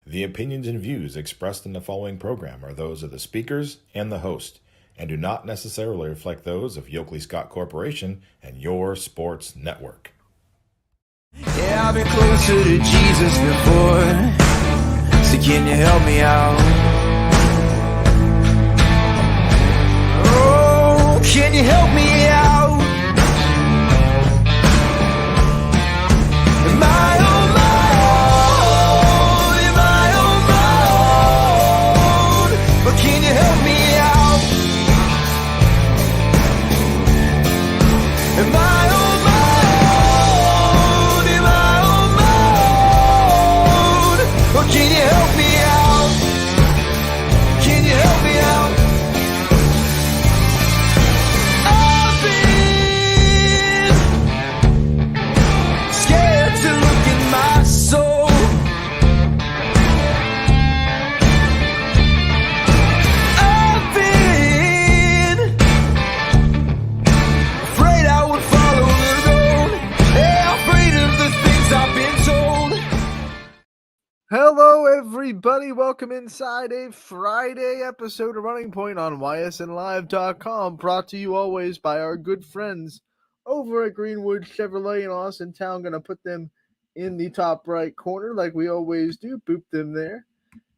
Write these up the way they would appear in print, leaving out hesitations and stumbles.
The opinions and views expressed in the following program are those of the speakers and the host, and do not necessarily reflect those of Yoakley Scott Corporation and your sports network. Yeah, I've been closer to Jesus before, so can you help me out? Oh, can you help me out? Am I on my own? Am I on my own? But can you help me out? Am I on my own? Am I on my own? Or can you help me out? Can you help me out? I've been scared to look in my soul. I've been afraid I would follow the road. Yeah, afraid of the things I've been told. Hello, everybody. Welcome inside a Friday episode of Running Point on YSNLive.com, brought to you always by our good friends over at Greenwood Chevrolet in Austin Town. Going to put them in the top right corner like we always do. Boop them there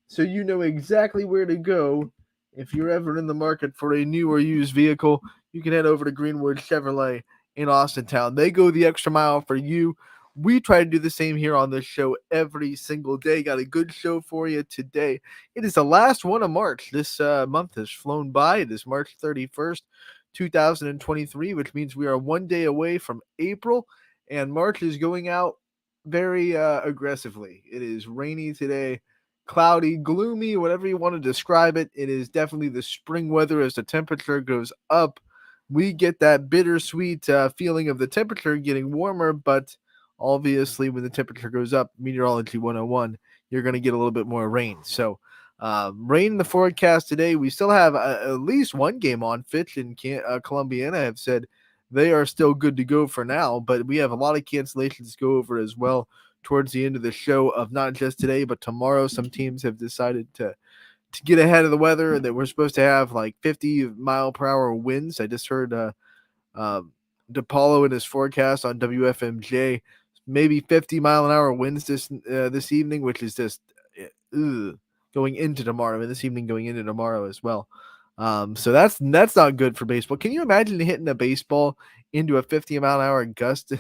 so you know exactly where to go. If you're ever in the market for a new or used vehicle, you can head over to Greenwood Chevrolet in Austin Town. They go the extra mile for you. We try to do the same here on this show every single day. Got a good show for you today. It is the last one of March. This month has flown by. It is March 31st, 2023, which means we are one day away from April, and March is going out very aggressively. It is rainy today, cloudy, gloomy, whatever you want to describe it. It is definitely the spring weather as the temperature goes up. We get that bittersweet feeling of the temperature getting warmer, but obviously when the temperature goes up, meteorology 101, you're going to get a little bit more rain. So rain in the forecast today. We still have at least one game on. Fitch and Columbiana have said they are still good to go for now, but we have a lot of cancellations to go over as well towards the end of the show of not just today, but tomorrow. Some teams have decided to get ahead of the weather, and that we're supposed to have like 50-mile-per-hour winds. I just heard DePaulo in his forecast on WFMJ, maybe 50-mile-an-hour winds this evening, which is just going into tomorrow, and this evening going into tomorrow as well. So that's not good for baseball. Can you imagine hitting a baseball into a 50-mile-an-hour gust?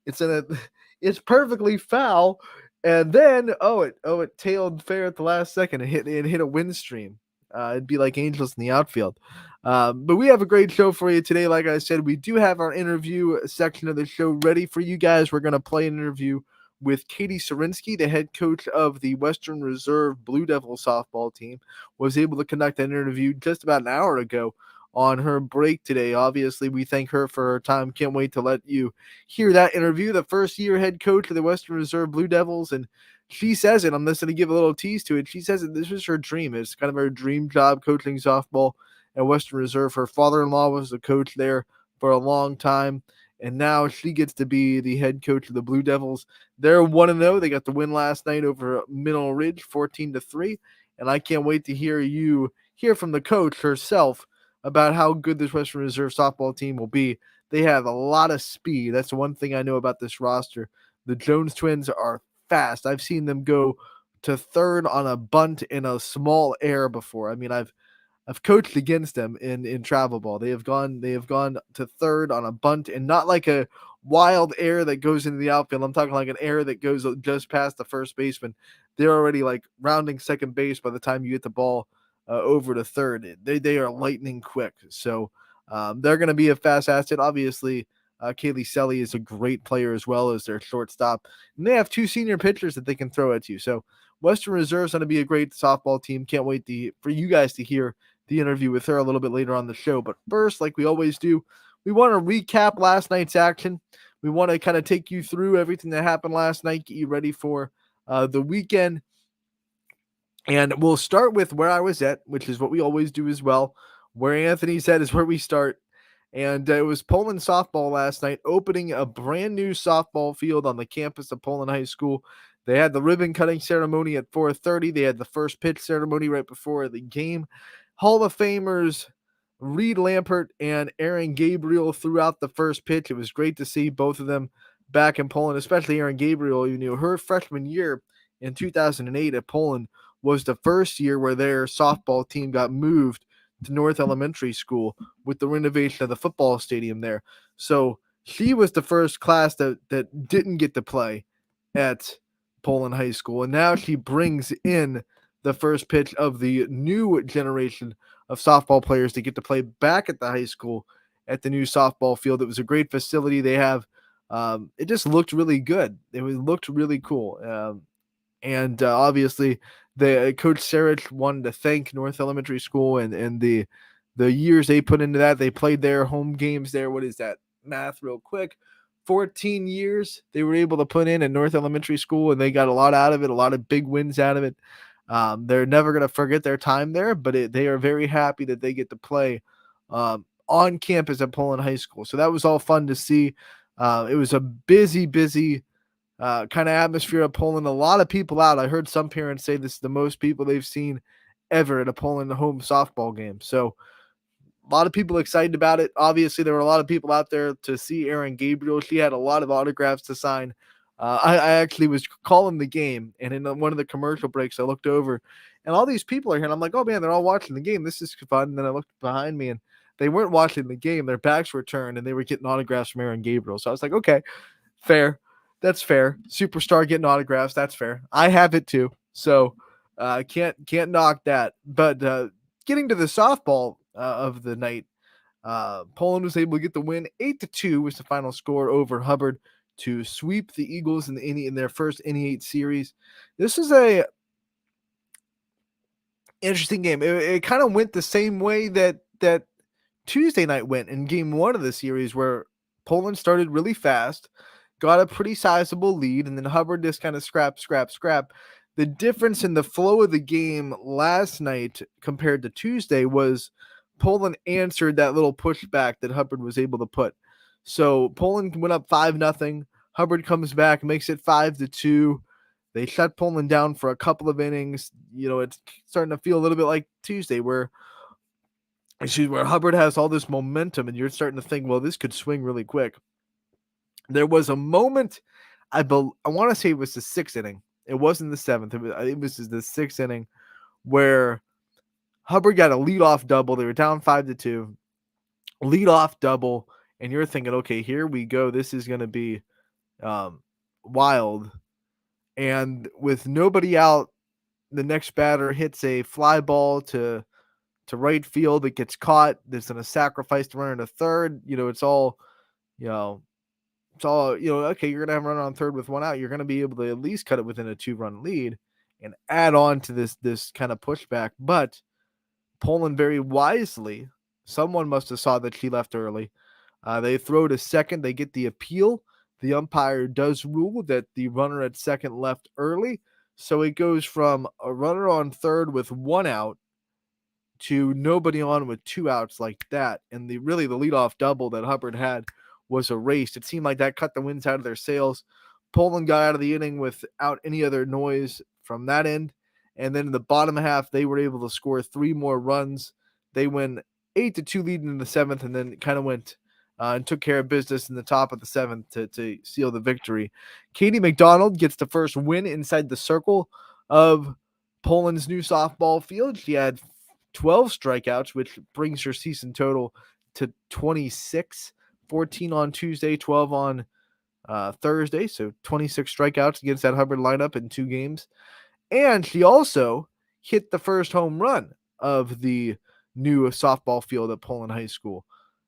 It's perfectly foul, and then it tailed fair at the last second and hit a wind stream. It'd be like angels in the outfield. But we have a great show for you today. Like I said, we do have our interview section of the show ready for you guys. We're going to play an interview with Katie Sarinsky, the head coach of the Western Reserve Blue Devil softball team. Was able to conduct an interview just about an hour ago on her break today. Obviously, we thank her for her time. Can't wait to let you hear that interview. The first-year head coach of the Western Reserve Blue Devils, and she says it. I'm just going to give a little tease to it. She says that this was her dream. It's kind of her dream job, coaching softball at Western Reserve. Her father-in-law was the coach there for a long time, and now she gets to be the head coach of the Blue Devils. They're 1-0. They got the win last night over Mineral Ridge, 14-3, and I can't wait to hear from the coach herself about how good this Western Reserve softball team will be. They have a lot of speed. That's the one thing I know about this roster. The Jones twins are fast. I've seen them go to third on a bunt in a small air before. I mean, I've coached against them in travel ball. They have gone to third on a bunt, and not like a wild air that goes into the outfield. I'm talking like an air that goes just past the first baseman. They're already like rounding second base by the time you get the ball over to third. They are lightning quick. So they're going to be a fast asset. Obviously, Kaylee Selly is a great player as well as their shortstop. And they have two senior pitchers that they can throw at you. So Western Reserve is going to be a great softball team. Can't wait for you guys to hear the interview with her a little bit later on the show. But first, like we always do, we want to recap last night's action. We want to kind of take you through everything that happened last night, get you ready for the weekend. And we'll start with where I was at, which is what we always do as well. Where Anthony's at is where we start. And it was Poland softball last night, opening a brand new softball field on the campus of Poland High School. They had the ribbon cutting ceremony at 4:30. They had the first pitch ceremony right before the game. Hall of Famers Reed Lampert and Aaron Gabriel threw out the first pitch. It was great to see both of them back in Poland, especially Aaron Gabriel. You know, her freshman year in 2008 at Poland was the first year where their softball team got moved to North Elementary School with the renovation of the football stadium there. So she was the first class that didn't get to play at Poland High School, and now she brings in the first pitch of the new generation of softball players to get to play back at the high school at the new softball field. It was a great facility they have. It just looked really good. Looked really cool. And obviously, the Coach Sarich wanted to thank North Elementary School and the years they put into that. They played their home games there. What is that? Math real quick. 14 years they were able to put in at North Elementary School, and they got a lot out of it, a lot of big wins out of it. They're never going to forget their time there, but they are very happy that they get to play on campus at Poland High School. So that was all fun to see. It was a busy kind of atmosphere at Poland. A lot of people out. I heard some parents say this is the most people they've seen ever at a Poland home softball game. So a lot of people excited about it. Obviously, there were a lot of people out there to see Aaron Gabriel. She had a lot of autographs to sign. I actually was calling the game, and in one of the commercial breaks, I looked over, and all these people are here, and I'm like, oh, man, they're all watching the game. This is fun. And then I looked behind me, and they weren't watching the game. Their backs were turned, and they were getting autographs from Aaron Gabriel. So I was like, okay, fair. That's fair. Superstar getting autographs. That's fair. I have it too. So can't knock that. But getting to the softball of the night, Poland was able to get the win. 8-2 was the final score over Hubbard to sweep the Eagles in their first NE8 series. This is a interesting game. It kind of went the same way that Tuesday night went in game one of the series, where Poland started really fast, got a pretty sizable lead, and then Hubbard just kind of scrap. The difference in the flow of the game last night compared to Tuesday was Poland answered that little pushback that Hubbard was able to put. So Poland went up 5-0. Hubbard comes back, makes it 5-2. They shut Poland down for a couple of innings. You know, it's starting to feel a little bit like Tuesday, where Hubbard has all this momentum, and you're starting to think, well, this could swing really quick. There was a moment, I want to say it was the sixth inning. It wasn't the seventh. It was the sixth inning, where Hubbard got a leadoff double. They were down 5-2. Leadoff double, and you're thinking, okay, here we go. This is going to be wild. And with nobody out, the next batter hits a fly ball to right field. It gets caught. There's going to sacrifice the runner to third. It's all, okay, you're going to have a runner on third with one out. You're going to be able to at least cut it within a 2-run lead and add on to this kind of pushback. But Poland very wisely, someone must have saw that she left early. They throw to second. They get the appeal. The umpire does rule that the runner at second left early. So it goes from a runner on third with one out to nobody on with two outs like that. And the leadoff double that Hubbard had was erased. It seemed like that cut the winds out of their sails. Poland got out of the inning without any other noise from that end. And then in the bottom half, they were able to score 3 more runs. They went 8-2 leading in the seventh, and then kind of went and took care of business in the top of the seventh to seal the victory. Katie McDonald gets the first win inside the circle of Poland's new softball field. She had 12 strikeouts, which brings her season total to 26. 14 on Tuesday, 12 on Thursday. So 26 strikeouts against that Hubbard lineup in 2 games. And she also hit the first home run of the new softball field at Poland High School.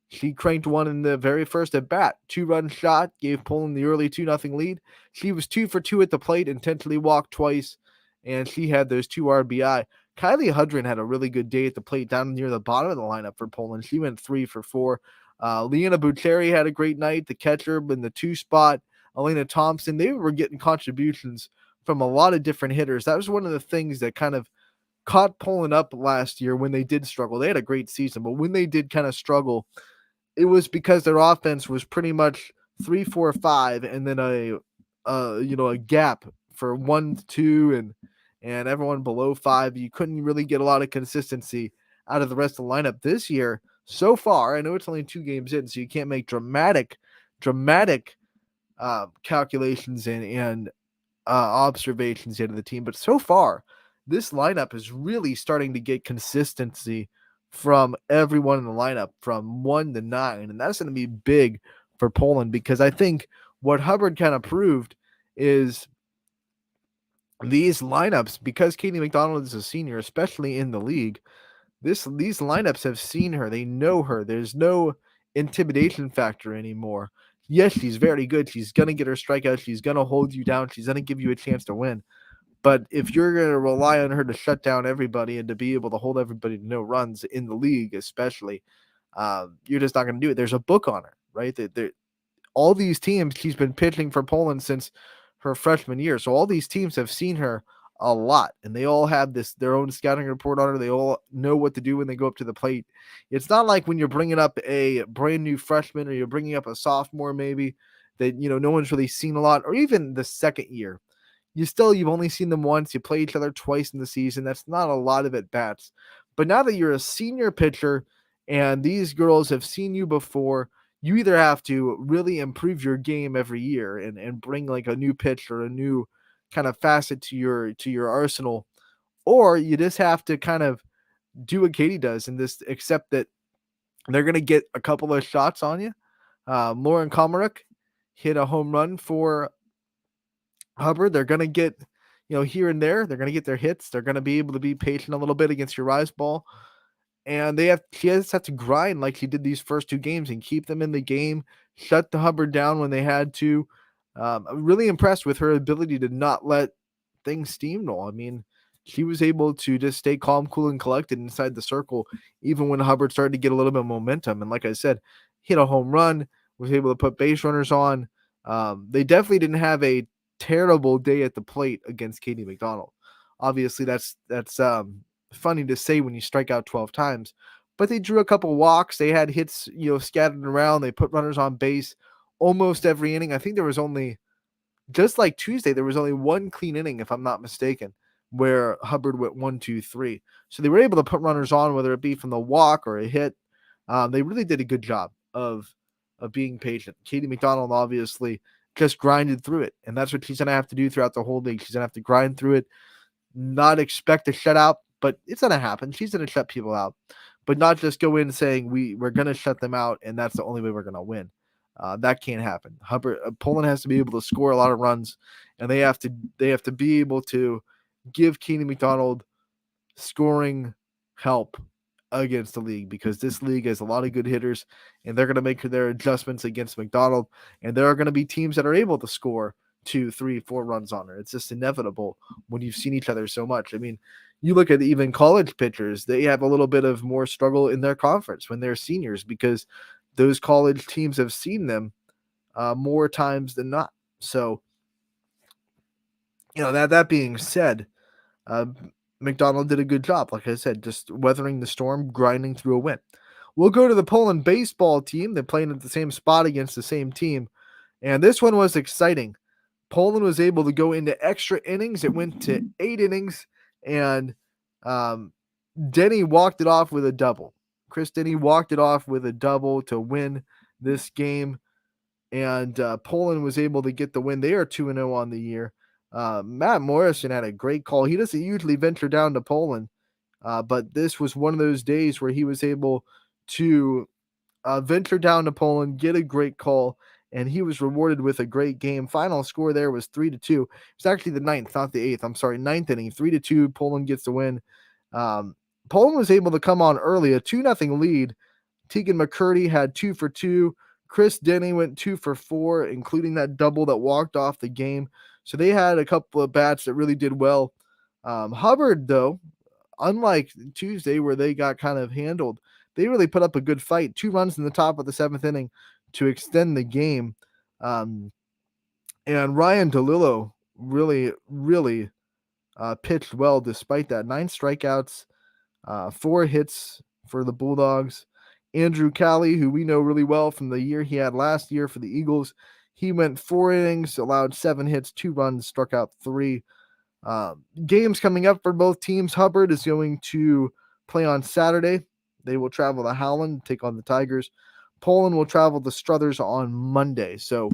She cranked one in the very first at bat. 2-run shot gave Poland the early 2-0 lead. She was 2 for 2 at the plate, intentionally walked twice, and she had those 2 RBI. Kylie Hudrin had a really good day at the plate down near the bottom of the lineup for Poland. She went 3 for 4. Leona Bucheri had a great night. The catcher in the 2 spot. Elena Thompson, they were getting contributions from a lot of different hitters. That was one of the things that kind of caught Poland up last year when they did struggle. They had a great season, but when they did kind of struggle, it was because their offense was pretty much 3-4-5, and then a gap for 1 to 2 and everyone below 5. You couldn't really get a lot of consistency out of the rest of the lineup this year. So far, I know it's only 2 games in, so you can't make dramatic calculations and observations yet of the team. But so far, this lineup is really starting to get consistency from everyone in the lineup from 1 to 9. And that's going to be big for Poland, because I think what Hubbard kind of proved is these lineups, because Katie McDonald is a senior, especially in the league, these lineups have seen her. They know her. There's no intimidation factor anymore. Yes, she's very good. She's going to get her strikeouts. She's going to hold you down. She's going to give you a chance to win. But if you're going to rely on her to shut down everybody and to be able to hold everybody to no runs in the league, especially, you're just not going to do it. There's a book on her, right? All these teams, she's been pitching for Poland since her freshman year. So all these teams have seen her a lot, and they all have their own scouting report on her. They all know what to do when they go up to the plate. It's not like when you're bringing up a brand new freshman or you're bringing up a sophomore, maybe that, no one's really seen a lot, or even the second year. You've only seen them once. You play each other twice in the season. That's not a lot of at bats. But now that you're a senior pitcher and these girls have seen you before, you either have to really improve your game every year and bring like a new pitch or a new kind of facet to your arsenal, or you just have to kind of do what Katie does and just accept that they're going to get a couple of shots on you. Lauren Komaruk hit a home run for Hubbard. They're going to get, here and there, they're going to get their hits. They're going to be able to be patient a little bit against your rise ball. And she has to grind like she did these first 2 games and keep them in the game, shut the Hubbard down when they had to. I'm really impressed with her ability to not let things steamroll. I mean, she was able to just stay calm, cool, and collected inside the circle, even when Hubbard started to get a little bit of momentum. And like I said, hit a home run, was able to put base runners on. They definitely didn't have a terrible day at the plate against Katie McDonald. Obviously, that's funny to say when you strike out 12 times, but they drew a couple walks. They had hits, scattered around. They put runners on base almost every inning. I think there was only, just like Tuesday, there was only 1 clean inning, if I'm not mistaken, where Hubbard went 1, 2, 3. So they were able to put runners on, whether it be from the walk or a hit. They really did a good job of being patient. Katie McDonald obviously just grinded through it, and that's what she's going to have to do throughout the whole league. She's going to have to grind through it, not expect a shutout, but it's going to happen. She's going to shut people out, but not just go in saying we're going to shut them out and that's the only way we're going to win. That can't happen. Poland has to be able to score a lot of runs, and they have to be able to give Katie McDonald scoring help against the league, because this league has a lot of good hitters, and they're going to make their adjustments against McDonald, and there are going to be teams that are able to score 2, 3, 4 runs on her. It's just inevitable when you've seen each other so much. I mean, you look at even college pitchers, they have a little bit of more struggle in their conference when they're seniors, because those college teams have seen them more times than not. So, that being said, McDonald did a good job, like I said, just weathering the storm, grinding through a win. We'll go to the Poland baseball team. They're playing at the same spot against the same team, and this one was exciting. Poland was able to go into extra innings. It went to 8 innings, and Denny walked it off with a double. Chris Denny walked it off with a double to win this game, and Poland was able to get the win. They are 2-0 on the year. Matt Morrison had a great call. He doesn't usually venture down to Poland, but this was one of those days where he was able to venture down to Poland, get a great call, and he was rewarded with a great game. Final score there was 3-2. It's actually the 9th, not the 8th. I'm sorry, 9th inning, 3-2. Poland gets the win. Poland was able to come on early, a 2-0 lead. Tegan McCurdy had 2 for 2. Chris Denny went 2 for 4, including that double that walked off the game. So they had a couple of bats that really did well. Hubbard, though, unlike Tuesday where they got kind of handled, they really put up a good fight. 2 runs in the top of the 7th inning to extend the game. And Ryan DeLillo really, really pitched well despite that. 9 strikeouts, 4 hits for the Bulldogs. Andrew Calley, who we know really well from the year he had last year for the Eagles, He went 4 innings, allowed 7 hits, 2 runs, struck out 3. Games coming up for both teams. Hubbard is going to play on Saturday. They will travel to Howland, take on the Tigers. Poland will travel to Struthers on Monday. So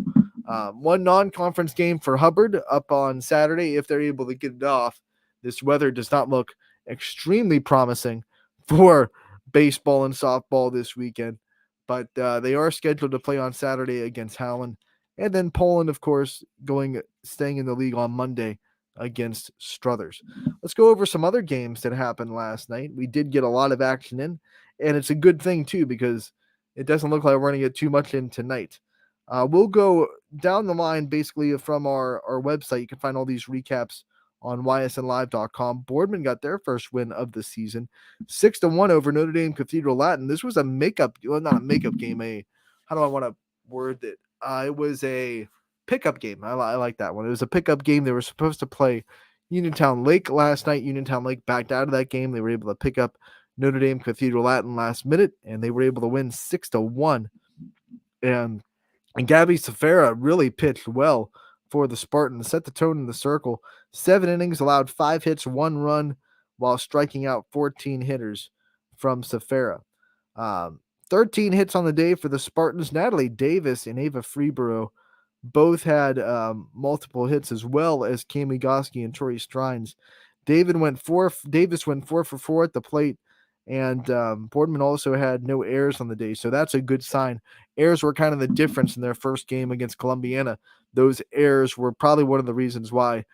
one non-conference game for Hubbard up on Saturday if they're able to get it off. This weather does not look extremely promising for baseball and softball this weekend, but they are scheduled to play on Saturday against Howland. And then Poland, of course, staying in the league on Monday against Struthers. Let's go over some other games that happened last night. We did get a lot of action in, and it's a good thing too because it doesn't look like we're going to get too much in tonight. We'll go down the line basically from our website. You can find all these recaps on ysnlive.com. Boardman got their first win of the season, 6-1 over Notre Dame Cathedral Latin. This was a not a makeup game. How do I want to word it? It was a pickup game. I like that one. It was a pickup game. They were supposed to play Uniontown Lake last night. Uniontown Lake backed out of that game. They were able to pick up Notre Dame Cathedral Latin last minute, and they were able to win 6-1. And Gabby Safara really pitched well for the Spartans, set the tone in the circle. 7 innings, allowed 5 hits, 1 run, while striking out 14 hitters from Safara. 13 hits on the day for the Spartans. Natalie Davis and Ava Freeborough both had multiple hits, as well as Cami Goski and Tori Strines. Davis went 4 for 4 at the plate, and Boardman also had no errors on the day, so that's a good sign. Errors were kind of the difference in their first game against Columbiana. Those errors were probably one of the reasons why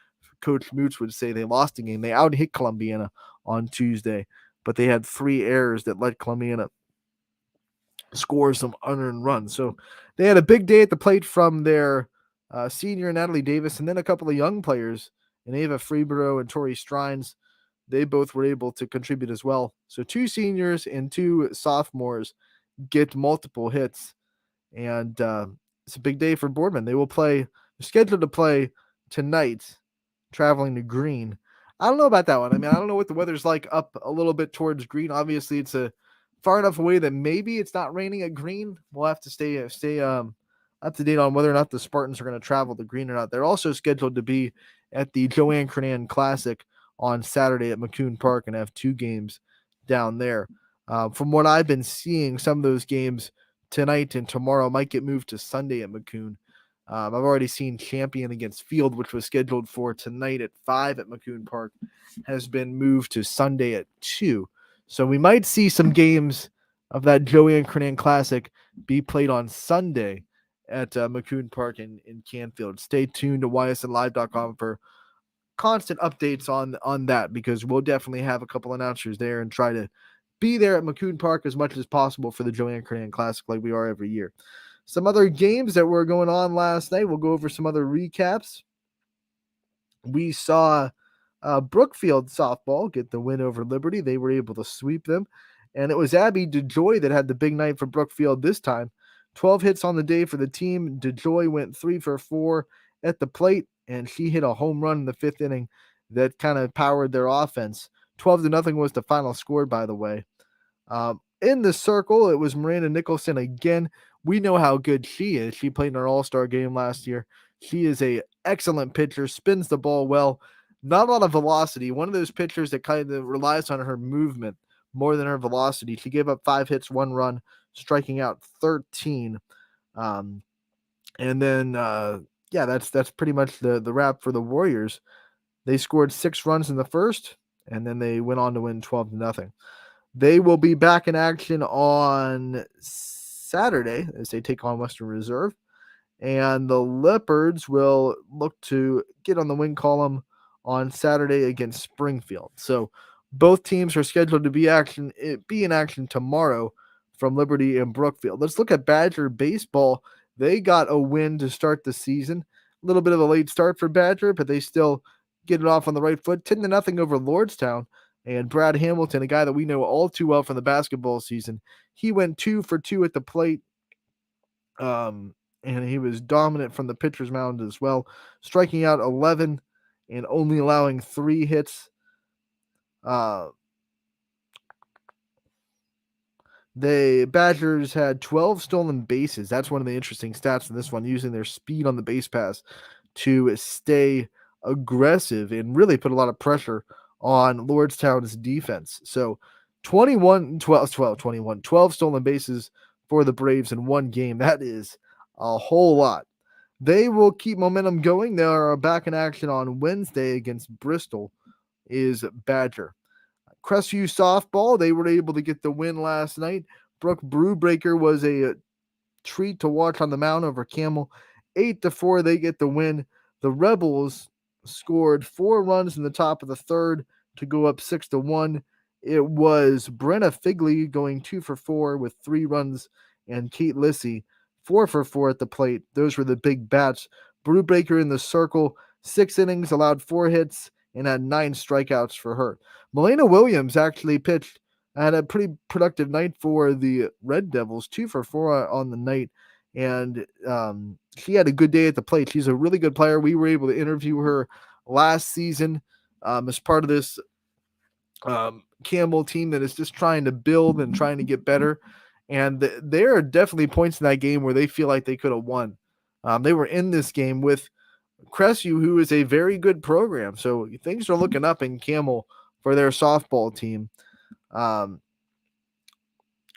Coach Moots would say they lost the game. They out-hit Columbiana on Tuesday, but they had 3 errors that let Columbiana score some unearned runs. So they had a big day at the plate from their senior Natalie Davis, and then a couple of young players, and Ava Freeborough and Tori Strines. They both were able to contribute as well. So 2 seniors and 2 sophomores get multiple hits, and it's a big day for Boardman. They're scheduled to play tonight, traveling to Green. I don't know about that one. I mean, I don't know what the weather's like up a little bit towards Green. Obviously, it's far enough away that maybe it's not raining at Green. We'll have to stay up to date on whether or not the Spartans are going to travel to Green or not. They're also scheduled to be at the Joanne Kernan Classic on Saturday at McCoon Park and have 2 games down there. From what I've been seeing, some of those games tonight and tomorrow might get moved to Sunday at McCoon. I've already seen Champion against Field, which was scheduled for tonight at 5 at McCoon Park, has been moved to Sunday at 2. So we might see some games of that Joanne Kernan Classic be played on Sunday at McCoon Park in Canfield. Stay tuned to ysnlive.com for constant updates on that, because we'll definitely have a couple announcers there and try to be there at McCoon Park as much as possible for the Joanne Kernan Classic like we are every year. Some other games that were going on last night, we'll go over some other recaps. We saw Brookfield softball get the win over Liberty. They were able to sweep them, and it was Abby DeJoy that had the big night for Brookfield this time. 12 hits on the day for the team. DeJoy went 3 for 4 at the plate, and she hit a home run in the 5th inning that kind of powered their offense. 12-0 was the final score, by the way. In the circle, it was Miranda Nicholson again. We know how good she is. She played in our All-Star game last year. She is a excellent pitcher, spins the ball well, not a lot of velocity. One of those pitchers that kind of relies on her movement more than her velocity. She gave up 5 hits, 1 run, striking out 13. And then, that's pretty much the wrap for the Warriors. They scored 6 runs in the first, and then they went on to win 12-0. They will be back in action on Saturday as they take on Western Reserve. And the Leopards will look to get on the win column on Saturday against Springfield. So both teams are scheduled to be in action tomorrow from Liberty and Brookfield. Let's look at Badger baseball. They got a win to start the season. A little bit of a late start for Badger, but they still get it off on the right foot. 10-0 over Lordstown. And Brad Hamilton, a guy that we know all too well from the basketball season, he went 2 for 2 at the plate. And he was dominant from the pitcher's mound as well, striking out 11 and only allowing 3 hits. The Badgers had 12 stolen bases. That's one of the interesting stats in this one, using their speed on the base pass to stay aggressive and really put a lot of pressure on Lordstown's defense. So 12 stolen bases for the Braves in one game. That is a whole lot. They will keep momentum going. They are back in action on Wednesday against Bristol is Badger. Crestview softball, they were able to get the win last night. Brooke Brewbreaker was a treat to watch on the mound over Camel. 8-4, they get the win. The Rebels scored 4 runs in the top of the third to go up 6-1. It was Brenna Figley going 2 for 4 with 3 runs, and Kate Lissy 4 for 4 at the plate. Those were the big bats. Brewbreaker in the circle, 6 innings, allowed 4 hits, and had 9 strikeouts for her. Melena Williams actually pitched, had a pretty productive night for the Red Devils, 2 for 4 on the night, and she had a good day at the plate. She's a really good player. We were able to interview her last season as part of this Campbell team that is just trying to build and trying to get better. And there are definitely points in that game where they feel like they could have won. They were in this game with Crestview, who is a very good program. So things are looking up in Camel for their softball team.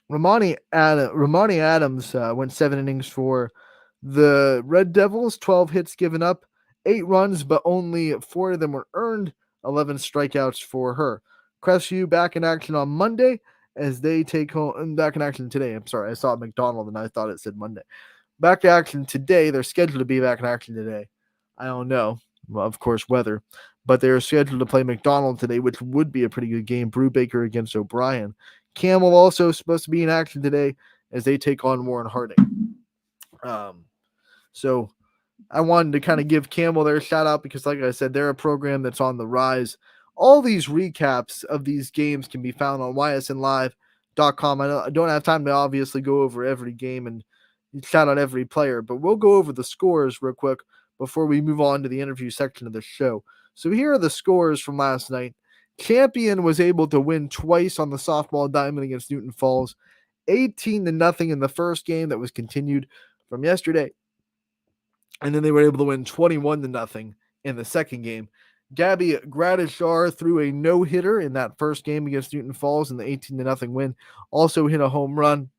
Ramani Adams went 7 innings for the Red Devils, 12 hits given up, 8 runs, but only 4 of them were earned, 11 strikeouts for her. Crestview back in action on Monday as they take home, back in action today. I'm sorry, I saw McDonald and I thought it said Monday. Back to action today. They're scheduled to be back in action today. I don't know. Well, of course, weather. But they're scheduled to play McDonald today, which would be a pretty good game. Brubaker against O'Brien. Camel also supposed to be in action today as they take on Warren Harding. So I wanted to kind of give Camel their shout out because, like I said, they're a program that's on the rise. All these recaps of these games can be found on ysnlive.com. I don't have time to obviously go over every game and shout out every player, but we'll go over the scores real quick before we move on to the interview section of the show. So here are the scores from last night. Champion was able to win twice on the softball diamond against Newton Falls, 18-0 in the first game that was continued from yesterday. And then they were able to win 21-0 in the second game. Gabby Gradishar threw a no-hitter in that first game against Newton Falls in the 18-0 win. Also hit a home run.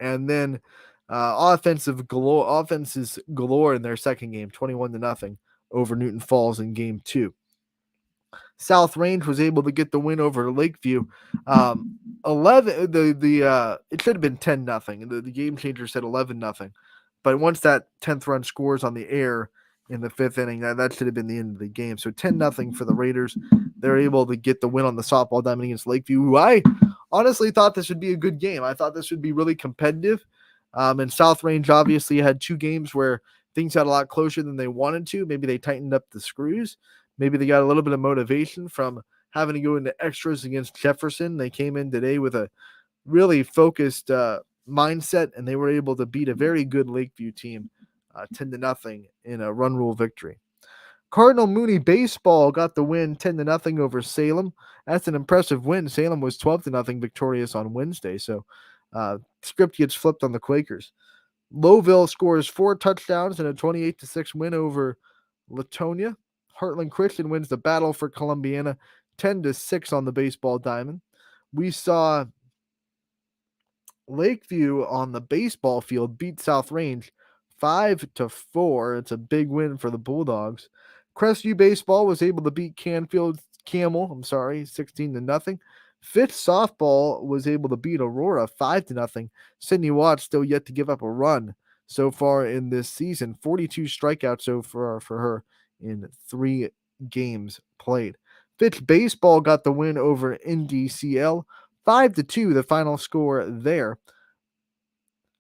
And then offenses galore in their second game, 21-0 over Newton Falls in game 2. South Range was able to get the win over Lakeview. 11. It should have been 10-0. The game changer said 11-0. But once that 10th run scores on the air in the 5th inning, that should have been the end of the game. So 10-0 for the Raiders. They're able to get the win on the softball diamond against Lakeview, who I honestly thought this would be a good game. I thought this would be really competitive. And South Range obviously had 2 games where things got a lot closer than they wanted to. Maybe they tightened up the screws. Maybe they got a little bit of motivation from having to go into extras against Jefferson. They came in today with a really focused mindset, and they were able to beat a very good Lakeview team 10-0 in a run rule victory. Cardinal Mooney baseball got the win 10-0 over Salem. That's an impressive win. Salem was 12-0 victorious on Wednesday, so script gets flipped on the Quakers. Lowville scores 4 touchdowns in a 28-6 win over Latonia. Heartland Christian wins the battle for Columbiana 10-6 on the baseball diamond. We saw Lakeview on the baseball field beat South Range 5-4. It's a big win for the Bulldogs. Crestview baseball was able to beat Camel, 16-0. Fifth softball was able to beat Aurora 5-0. Sydney Watts still yet to give up a run so far in this season. 42 strikeouts so far for her in 3 games played. Fitch baseball got the win over NDCL, 5-2, the final score there.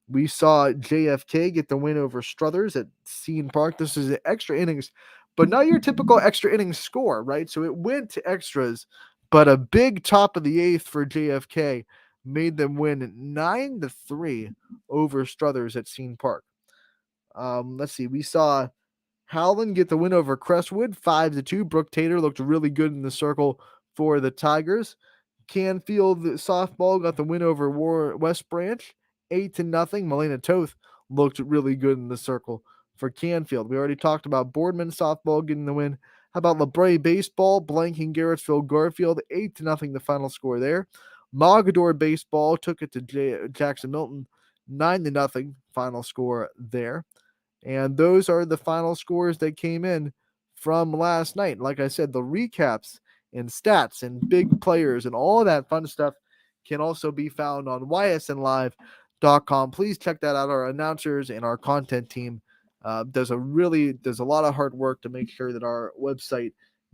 We saw JFK get the win over Struthers at Scene Park. This is an extra innings, but not your typical extra innings score, right? So it went to extras, but a big top of the 8th for JFK made them win 9-3 over Struthers at Scene Park. Let's see. We saw Howland get the win over Crestwood, 5-2. Brooke Tater looked really good in the circle for the Tigers. Canfield softball got the win over West Branch, 8-0. Melena Toth looked really good in the circle for Canfield. We already talked about Boardman softball getting the win. How about LeBray baseball blanking Garrettsville Garfield, 8-0 the final score there. Mogador baseball took it to Jackson Milton, 9-0 final score there. And those are the final scores that came in from last night. Like I said, the recaps and stats and big players and all of that fun stuff can also be found on ysnlive.com. Please check that out. Our announcers and our content team does a lot of hard work to make sure that our website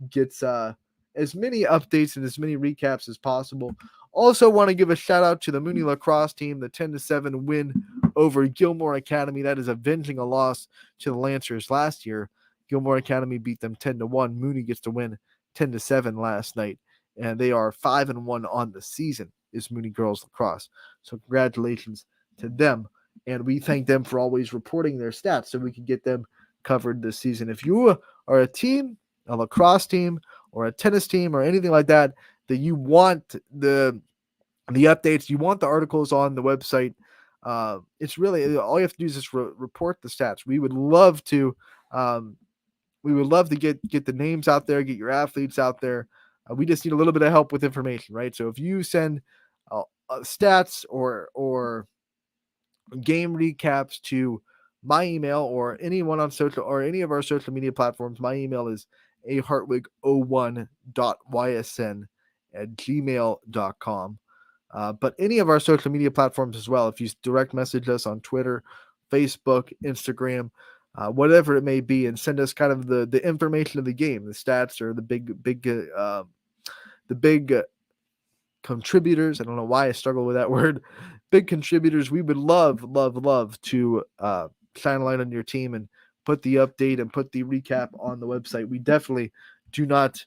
gets as many updates and as many recaps as possible. Also want to give a shout out to the Mooney lacrosse team, the 10-7 win over Gilmore Academy. That is avenging a loss to the Lancers last year. Gilmore Academy beat them 10-1. Mooney gets to win 10-7 last night, and they are 5-1 on the season is Mooney girls lacrosse. So congratulations to them, and we thank them for always reporting their stats so we can get them covered this season. If you are a team, a lacrosse team, or a tennis team, or anything like that, that you want the updates, you want the articles on the website, it's really all you have to do is just report the stats. We would love to get the names out there, get your athletes out there. We just need a little bit of help with information, right? So if you send stats or game recaps to my email or anyone on social or any of our social media platforms, my email is ahartwig01.ysn@gmail.com. But any of our social media platforms as well, if you direct message us on Twitter, Facebook, Instagram, whatever it may be, and send us kind of the information of the game, the stats or the big contributors. I don't know why I struggle with that word. Big contributors. We would love to shine a light on your team and put the update and put the recap on the website. We definitely do not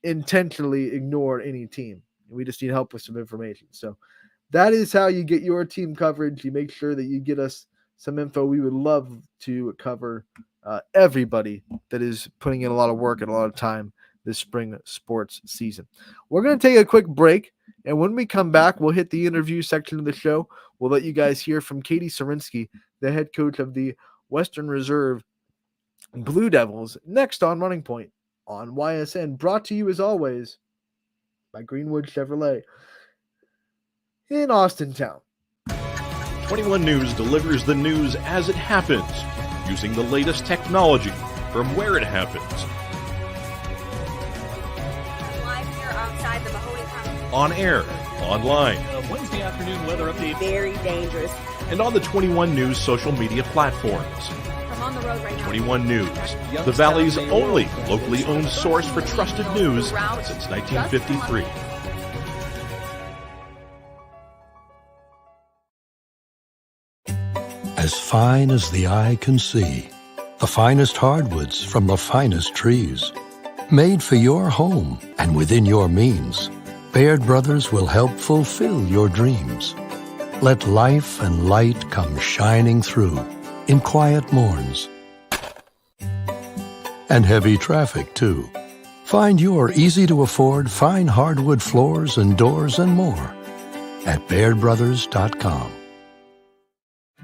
intentionally ignore any team. We just need help with some information. So that is how you get your team coverage. You make sure that you get us some info. We would love to cover everybody that is putting in a lot of work and a lot of time this spring sports season. We're going to take a quick break, and when we come back, we'll hit the interview section of the show. We'll let you guys hear from Katie Sarinsky, the head coach of the Western Reserve Blue Devils, next on Running Point on YSN, brought to you as always by Greenwood Chevrolet in Austintown. 21 News delivers the news as it happens, using the latest technology from where it happens. Live here outside the Mahoney County. On air, online, Wednesday afternoon weather update. Very dangerous. and on the 21 News social media platforms. I'm on the road right now. 21 News, the Valley's only locally owned source for trusted news since 1953. As fine as the eye can see, the finest hardwoods from the finest trees. Made for your home and within your means, Baird Brothers will help fulfill your dreams. Let life and light come shining through in quiet morns. And heavy traffic, too. Find your easy-to-afford fine hardwood floors and doors and more at BairdBrothers.com.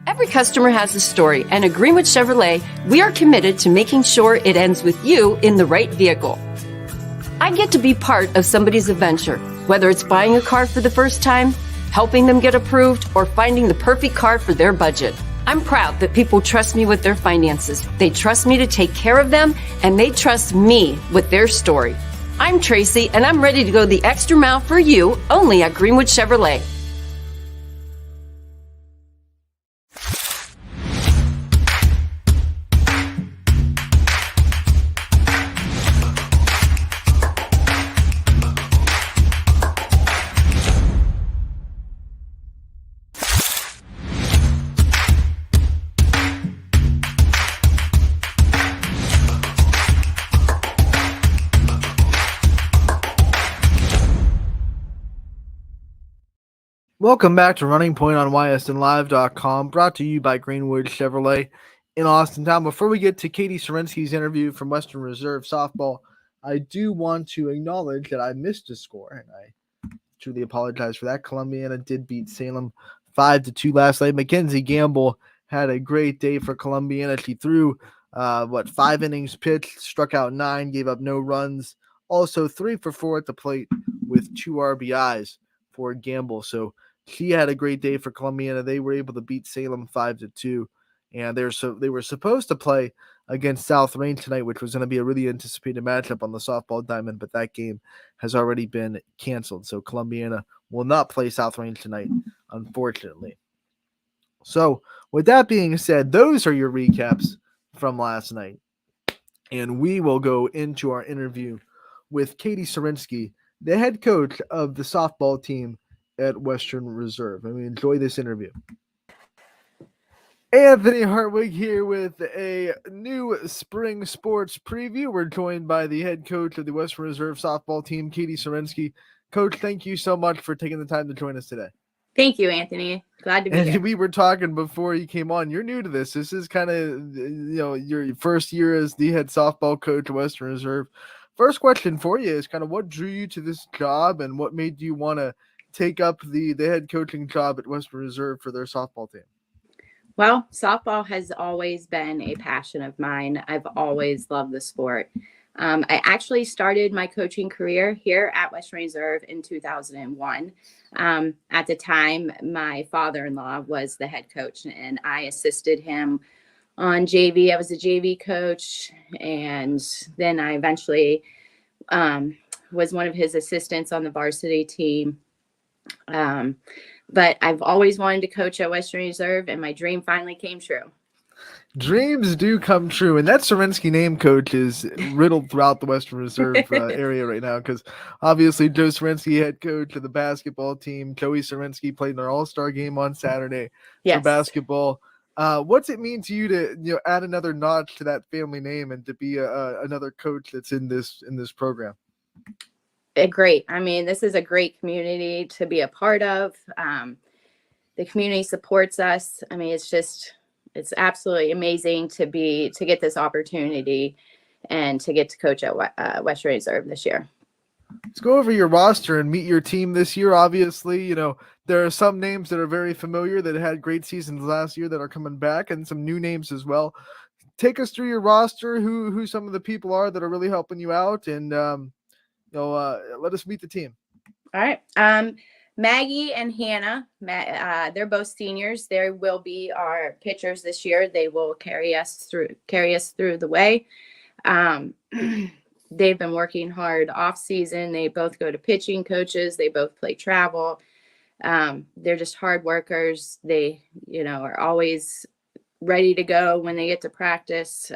Every customer has a story, and at Greenwood Chevrolet, we are committed to making sure it ends with you in the right vehicle. I get to be part of somebody's adventure, whether it's buying a car for the first time, helping them get approved, or finding the perfect car for their budget. I'm proud that people trust me with their finances. They trust me to take care of them, and they trust me with their story. I'm Tracy, and I'm ready to go the extra mile for you, only at Greenwood Chevrolet. Welcome back to Running Point on ysnlive.com, brought to you by Greenwood Chevrolet in Austintown. Before we get to Katie Sarinsky's interview from Western Reserve Softball, I do want to acknowledge that I missed a score, and I truly apologize for that. Columbiana did beat Salem 5-2 last night. Mackenzie Gamble had a great day for Columbiana. She threw 5 innings pitched, struck out 9, gave up no runs. Also 3 for 4 at the plate with 2 RBIs for Gamble. So she had a great day for Columbiana. They were able to beat Salem 5-2, and they were supposed to play against South Range tonight, which was going to be a really anticipated matchup on the softball diamond, but that game has already been canceled. So Columbiana will not play South Range tonight, unfortunately. So with that being said, those are your recaps from last night. And we will go into our interview with Katie Sarinsky, the head coach of the softball team at Western Reserve. And we enjoy this interview. Anthony Hartwig here with a new spring sports preview. We're joined by the head coach of the Western Reserve softball team, Katie Sarinsky. Coach, thank you so much for taking the time to join us today. Thank you, Anthony. Glad to be here. And we were talking before you came on. You're new to this. This is kind of, your first year as the head softball coach at Western Reserve. First question for you is kind of what drew you to this job and what made you want to take up the head coaching job at Western Reserve for their softball team? Well, softball has always been a passion of mine. I've always loved the sport. I actually started my coaching career here at Western Reserve in 2001. At the time, my father-in-law was the head coach, and I assisted him on JV. I was a JV coach, and then I eventually was one of his assistants on the varsity team. But I've always wanted to coach at Western Reserve, and my dream finally came true. Dreams do come true, and that Sarinsky name, coach, is riddled throughout the Western Reserve area right now because obviously Joe Sarinsky, head coach of the basketball team. Joey Sarinsky played in their All-Star game on Saturday for basketball. What's it mean to you to add another notch to that family name and to be another coach that's in this program? Great. I mean, this is a great community to be a part of. The community supports us. I mean, it's absolutely amazing to get this opportunity and to get to coach at Western Reserve this year. Let's go over your roster and meet your team this year. Obviously, there are some names that are very familiar that had great seasons last year that are coming back, and some new names as well. Take us through your roster, who some of the people are that are really helping you out, and let us meet the team. All right. Maggie and Hannah, they're both seniors. They will be our pitchers this year. They will carry us through the way. They've been working hard off season. They both go to pitching coaches. They both play travel. They're just hard workers. They, are always ready to go when they get to practice.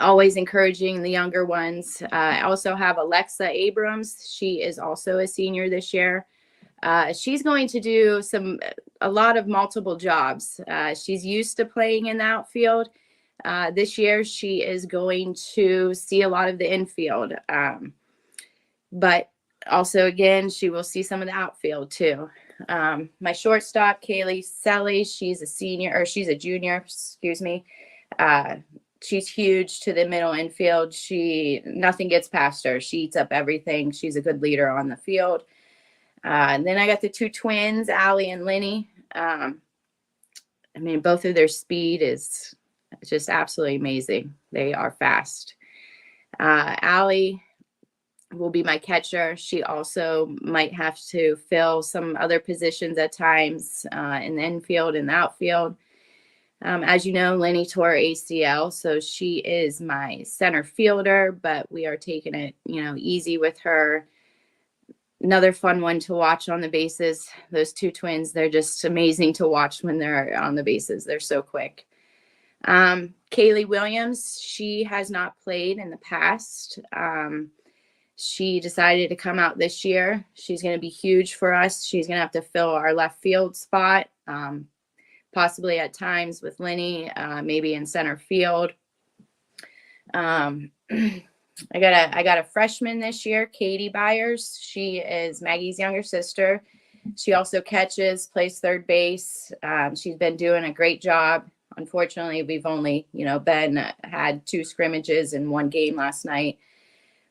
Always encouraging the younger ones. I also have Alexa Abrams. She is also a senior this year. She's going to do a lot of multiple jobs. She's used to playing in the outfield. This year, she is going to see a lot of the infield. But also, again, she will see some of the outfield too. My shortstop, Kaylee Selly, she's a junior, excuse me. She's huge to the middle infield. Nothing gets past her. She eats up everything. She's a good leader on the field. And then I got the two twins, Allie and Lenny. Both of their speed is just absolutely amazing. They are fast. Allie will be my catcher. She also might have to fill some other positions at times in the infield and the outfield. As you know, Lenny tore ACL, so she is my center fielder, but we are taking it, easy with her. Another fun one to watch on the bases. Those two twins, they're just amazing to watch when they're on the bases. They're so quick. Kaylee Williams, she has not played in the past. She decided to come out this year. She's going to be huge for us. She's going to have to fill our left field spot. Possibly at times with Lenny, maybe in center field. I got a freshman this year, Katie Byers. She is Maggie's younger sister. She also catches, plays third base. She's been doing a great job. Unfortunately, we've only, had 2 scrimmages in one game last night.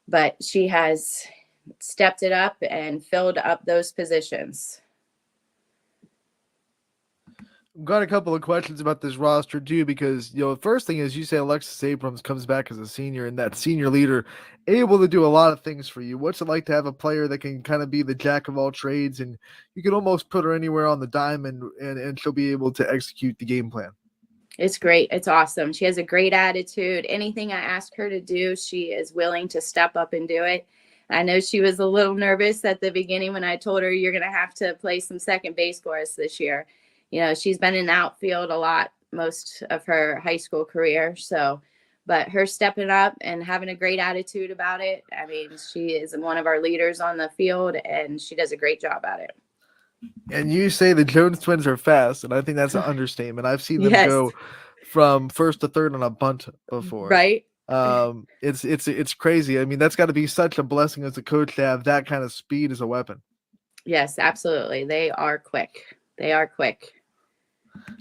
But she has stepped it up and filled up those positions. Got a couple of questions about this roster too, because the first thing is you say Alexis Abrams comes back as a senior, and that senior leader able to do a lot of things for you. What's it like to have a player that can kind of be the jack of all trades, and you can almost put her anywhere on the diamond, and she'll be able to execute the game plan? It's great. It's awesome. She has a great attitude. Anything I ask her to do, she is willing to step up and do it. I know she was a little nervous at the beginning when I told her you're going to have to play some second base for us this year. She's been in the outfield a lot most of her high school career. But her stepping up and having a great attitude about it, I mean, she is one of our leaders on the field, and she does a great job at it. And you say the Jones twins are fast, and I think that's an understatement. I've seen them go from first to third on a bunt before. Right. It's crazy. I mean, that's got to be such a blessing as a coach to have that kind of speed as a weapon. Yes, absolutely. They are quick.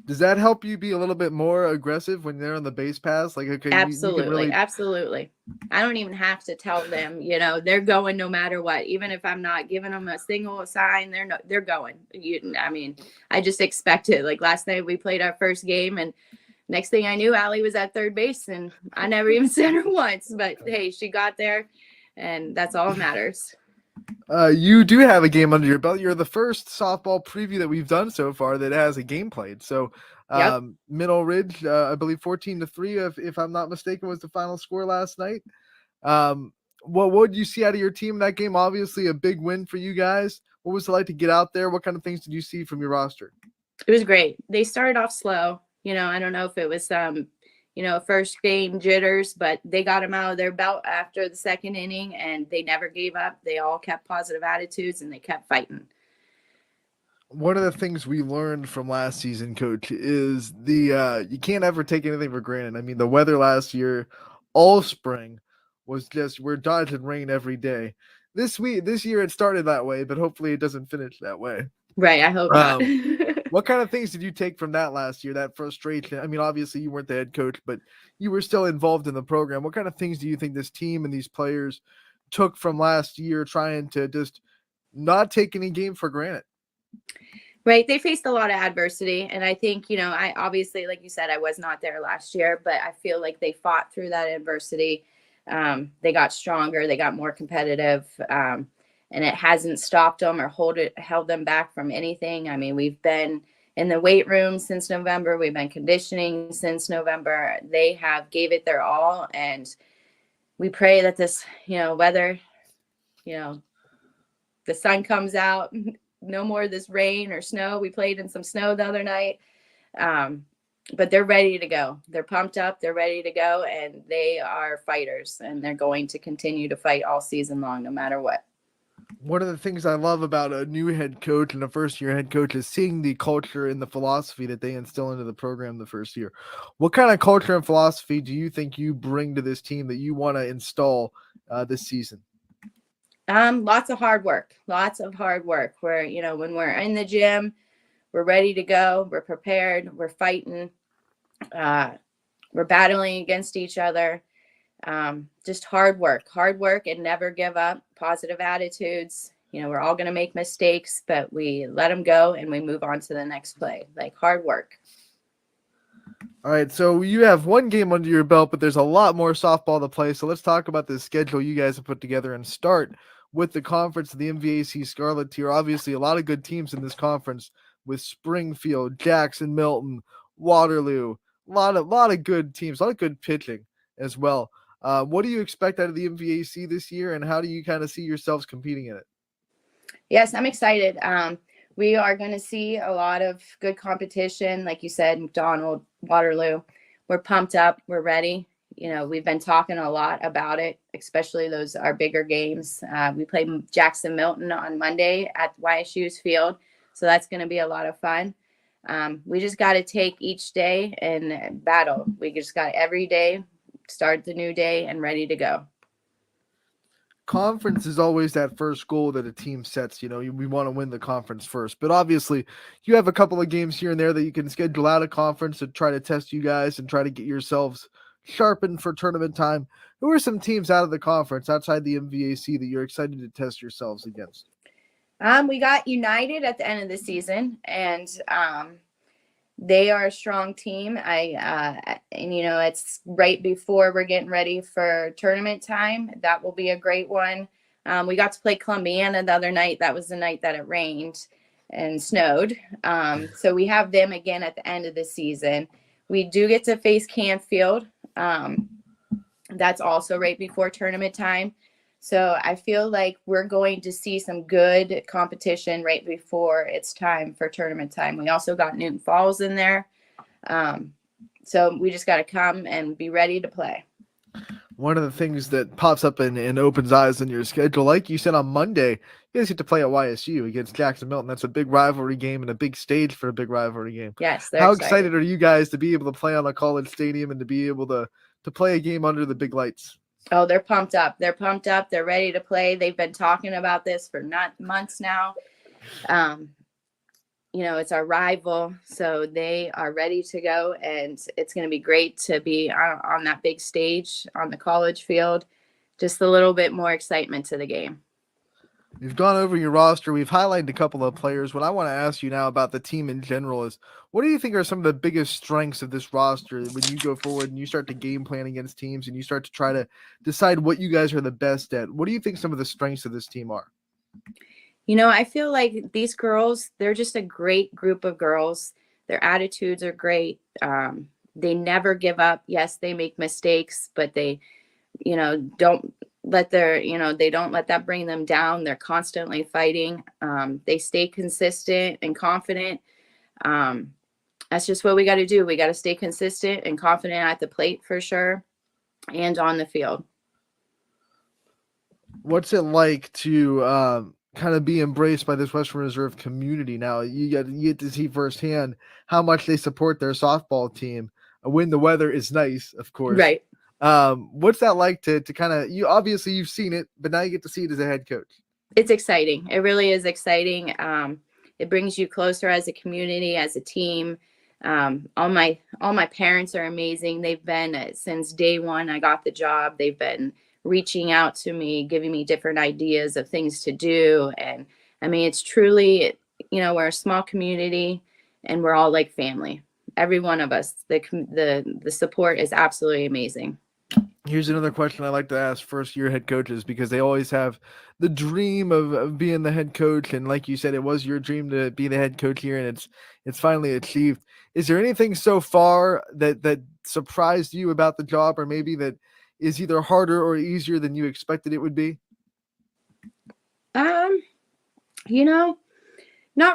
Does that help you be a little bit more aggressive when they're on the base pass? Like, okay, absolutely. I don't even have to tell them, they're going no matter what. Even if I'm not giving them a single sign, they're going. I just expect it. Like last night we played our first game, and next thing I knew, Allie was at third base, and I never even said her once, but hey, she got there, and that's all that matters. You do have a game under your belt. You're the first softball preview that we've done so far that has a game played. So, Middle Ridge, I believe 14-3, if I'm not mistaken, was the final score last night. What did you see out of your team in that game? Obviously, a big win for you guys. What was it like to get out there? What kind of things did you see from your roster? It was great. They started off slow. I don't know if it was first game jitters, but they got them out of their belt after the second inning, and they never gave up. They all kept positive attitudes, and they kept fighting. One of the things we learned from last season, Coach, is you can't ever take anything for granted. I mean, the weather last year, all spring, was just we're dodging rain every day. This year it started that way, but hopefully it doesn't finish that way. Right, I hope not. What kind of things did you take from that last year, that frustration? I mean, obviously you weren't the head coach, but you were still involved in the program. What kind of things do you think this team and these players took from last year, trying to just not take any game for granted? Right. They faced a lot of adversity. And I think, I obviously, like you said, I was not there last year, but I feel like they fought through that adversity. They got stronger. They got more competitive. And it hasn't stopped them or held them back from anything. I mean, we've been in the weight room since November. We've been conditioning since November. They have gave it their all. And we pray that this, weather, the sun comes out, no more of this rain or snow. We played in some snow the other night. But they're ready to go. They're pumped up. They're ready to go. And they are fighters. And they're going to continue to fight all season long, no matter what. One of the things I love about a new head coach and a first-year head coach is seeing the culture and the philosophy that they instill into the program the first year. What kind of culture and philosophy do you think you bring to this team that you want to install this season? Lots of hard work. Where, when we're in the gym, we're ready to go. We're prepared. We're fighting. We're battling against each other. Just hard work and never give up. Positive attitudes. We're all going to make mistakes, but we let them go and we move on to the next play. Like hard work. All right, so you have one game under your belt, but there's a lot more softball to play. So let's talk about the schedule you guys have put together and start with the conference of the MVAC Scarlet Tier. Obviously, a lot of good teams in this conference with Springfield, Jackson, Milton, Waterloo. A lot of good teams, a lot of good pitching as well. What do you expect out of the MVAC this year, and how do you kind of see yourselves competing in it? Yes, I'm excited. We are going to see a lot of good competition. Like you said, McDonald, Waterloo. We're pumped up. We're ready. We've been talking a lot about it, especially our bigger games. We play Jackson Milton on Monday at YSU's field. So that's going to be a lot of fun. We just got to take each day and battle. We just got every day, start the new day and ready to go. Conference is always that first goal that a team sets. We want to win the conference first, but obviously you have a couple of games here and there that you can schedule out of conference to try to test you guys and try to get yourselves sharpened for tournament time. Who are some teams out of the conference outside the MVAC that you're excited to test yourselves against? We got United at the end of the season, and they are a strong team. And it's right before we're getting ready for tournament time. That will be a great one. We got to play Columbiana the other night. That was the night that it rained and snowed. So we have them again at the end of the season. We do get to face Canfield. That's also right before tournament time. So I feel like we're going to see some good competition right before it's time for tournament time. We also got Newton Falls in there. So we just got to come and be ready to play. One of the things that pops up and opens eyes in your schedule, like you said on Monday, you guys get to play at YSU against Jackson Milton. That's a big rivalry game and a big stage for a big rivalry game. Yes. How excited are you guys to be able to play on a college stadium and to be able to play a game under the big lights? Oh, they're pumped up. They're pumped up. They're ready to play. They've been talking about this for months now. It's our rival, so they are ready to go, and it's going to be great to be on that big stage on the college field. Just a little bit more excitement to the game. We've gone over your roster. We've highlighted a couple of players. What I want to ask you now about the team in general is, what do you think are some of the biggest strengths of this roster when you go forward and you start to game plan against teams and you start to try to decide what you guys are the best at? What do you think some of the strengths of this team are? I feel like these girls, they're just a great group of girls. Their attitudes are great. They never give up. Yes, they make mistakes, but they, don't let they don't let that bring them down. They're constantly fighting. They stay consistent and confident. That's just what we got to do. We got to stay consistent and confident at the plate for sure and on the field. What's it like to kind of be embraced by this Western Reserve community now? You get to see firsthand how much they support their softball team when the weather is nice, of course. Right. What's that like to kind of, you've seen it, but now you get to see it as a head coach? It's exciting. It really is exciting. It brings you closer as a community, as a team. All my parents are amazing. They've been since day one I got the job. They've been reaching out to me, giving me different ideas of things to do. And I mean, it's truly, we're a small community and we're all like family. Every one of us, the support is absolutely amazing. Here's another question I like to ask first-year head coaches, because they always have the dream of being the head coach. And like you said, it was your dream to be the head coach here, and it's finally achieved. Is there anything so far that surprised you about the job, or maybe that is either harder or easier than you expected it would be? Not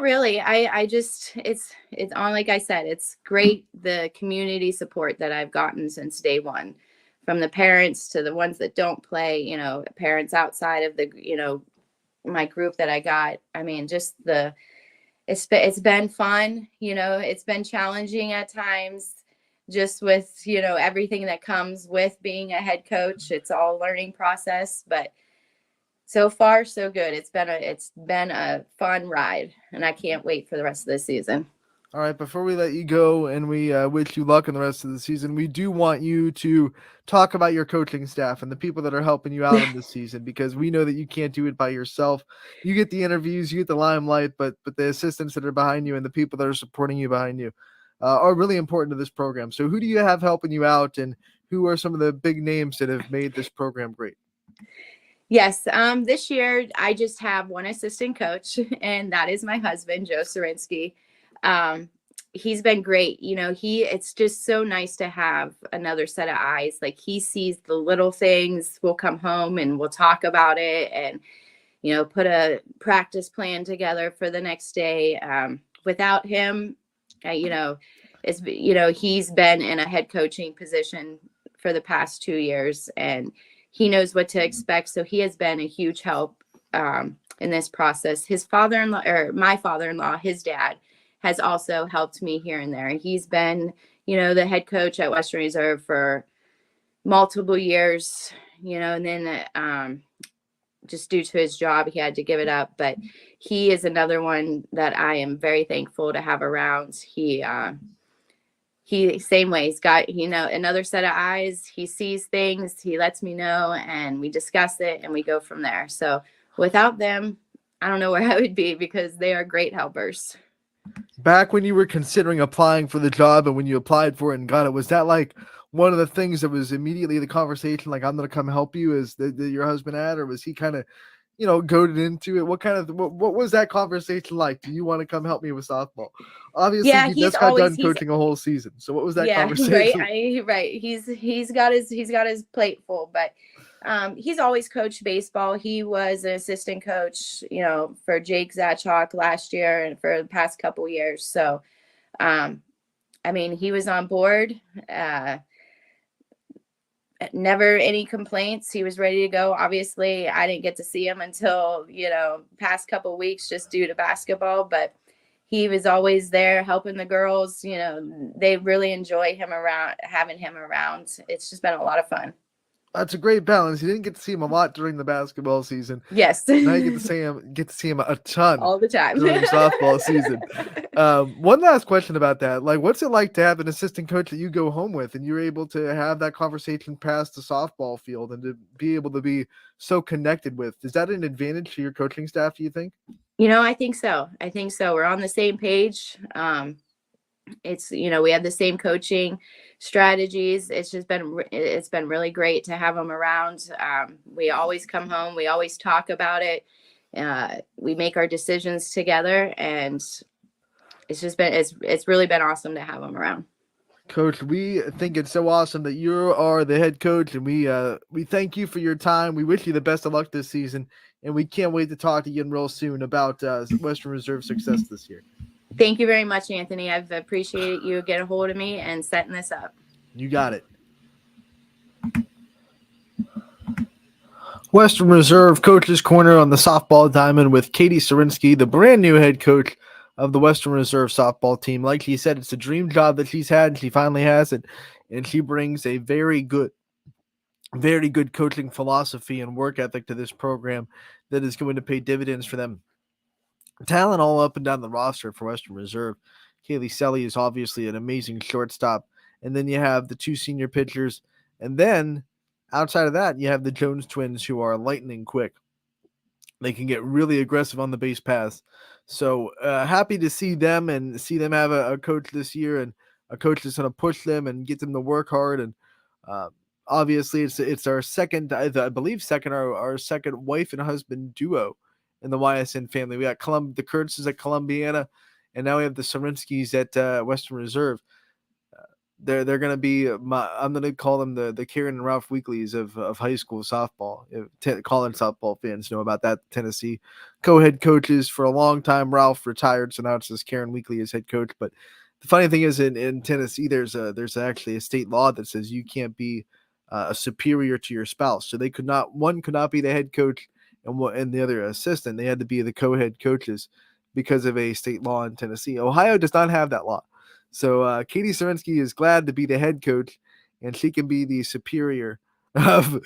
really. I just, it's on, like I said, it's great. The community support that I've gotten since day one, from the parents to the ones that don't play, parents outside of the, my group that I got. I mean, just it's been fun. It's been challenging at times, just with, everything that comes with being a head coach. It's all a learning process, but so far so good. It's been a fun ride, and I can't wait for the rest of the season. All right, before we let you go and we wish you luck in the rest of the season, we do want you to talk about your coaching staff and the people that are helping you out in this season, because we know that you can't do it by yourself. You get the interviews, you get the limelight, but the assistants that are behind you and the people that are supporting you behind you are really important to this program. So who do you have helping you out, and who are some of the big names that have made this program great? Yes. This year I just have one assistant coach, and that is my husband, Joe Sarinsky. He's been great. It's just so nice to have another set of eyes. Like, he sees the little things. We'll come home and we'll talk about it and, put a practice plan together for the next day. Without him, he's been in a head coaching position for the past 2 years, and he knows what to expect. So he has been a huge help, in this process. His father-in-law, or my father-in-law, his dad, has also helped me here and there. He's been, the head coach at Western Reserve for multiple years, and then just due to his job, he had to give it up. But he is another one that I am very thankful to have around. He he same way. He's got, another set of eyes. He sees things, he lets me know, and we discuss it and we go from there. So without them, I don't know where I would be, because they are great helpers. Back when you were considering applying for the job and when you applied for it and got it, was that like one of the things that was immediately the conversation, like, I'm going to come help you, is that your husband had, or was he kind of, goaded into it? What was that conversation like? Do you want to come help me with softball? Obviously, Yeah, you he's just got done always coaching a whole season. So what was that yeah, conversation? right. He's got his plate full, but he's always coached baseball. He was an assistant coach, for Jake Zatchok last year and for the past couple years. So, I mean, he was on board. Never any complaints. He was ready to go. Obviously, I didn't get to see him until, past couple weeks, just due to basketball, but he was always there helping the girls. They really enjoy having him around. It's just been a lot of fun. That's a great balance. You didn't get to see him a lot during the basketball season. Yes. Now you get to see him a ton all the time during softball season. One last question about that. Like, what's it like to have an assistant coach that you go home with and you're able to have that conversation past the softball field and to be able to be so connected with? Is that an advantage to your coaching staff, do you think? I think so. We're on the same page. It's, we have the same coaching strategies. It's been really great to have them around. We always come home. We always talk about it. We make our decisions together, and it's really been awesome to have them around. Coach, we think it's so awesome that you are the head coach, and we thank you for your time. We wish you the best of luck this season, and we can't wait to talk to you again real soon about Western Reserve success this year. Thank you very much, Anthony. I've appreciated you getting a hold of me and setting this up. You got it. Western Reserve Coach's Corner on the softball diamond with Katie Sarinsky, the brand new head coach of the Western Reserve softball team. Like she said, it's a dream job that she's had, and she finally has it. And she brings a very good coaching philosophy and work ethic to this program that is going to pay dividends for them. Talent all up and down the roster for Western Reserve. Kaylee Selly is obviously an amazing shortstop. And then you have the two senior pitchers. And then outside of that, you have the Jones twins, who are lightning quick. They can get really aggressive on the base paths. So happy to see them and see them have a coach this year, and a coach that's going to push them and get them to work hard. And obviously it's our second, I believe our second wife and husband duo in the YSN family. We got the Kurtzes at Columbiana, and now we have the Sarinskys at Western Reserve. They're going to be I'm going to call them the Karen and Ralph Weekleys of high school softball. College softball fans know about that. Tennessee co-head coaches for a long time. Ralph retired, so now it's just Karen Weekley as head coach. But the funny thing is, in Tennessee, there's actually a state law that says you can't be a superior to your spouse. So one could not be the head coach and the other assistant. They had to be the co-head coaches because of a state law in Tennessee. Ohio does not have that law. So Katie Sarinsky is glad to be the head coach, and she can be the superior of